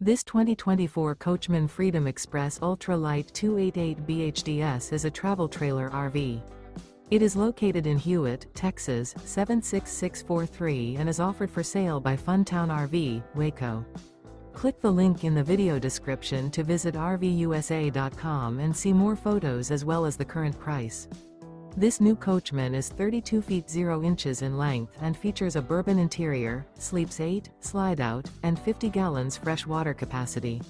This 2024 Coachmen Freedom Express Ultra Lite 288 BHDS is a travel trailer RV. It is located in Hewitt, Texas 76643 and is offered for sale by Funtown RV, Waco. Click the link in the video description to visit RVUSA.com and see more photos as well as the current price. This new Coachmen is 32 feet 0 inches in length and features a bourbon interior, sleeps 8, Slideout, and 50 gallons fresh water capacity.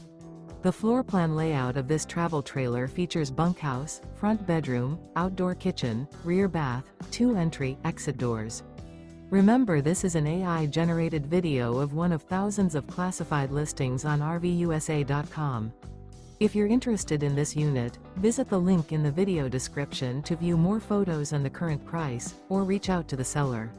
The floor plan layout of this travel trailer features bunkhouse, front bedroom, outdoor kitchen, rear bath, 2 entry/exit doors. Remember, this is an AI-generated video of one of thousands of classified listings on RVUSA.com. If you're interested in this unit, visit the link in the video description to view more photos and the current price, or reach out to the seller.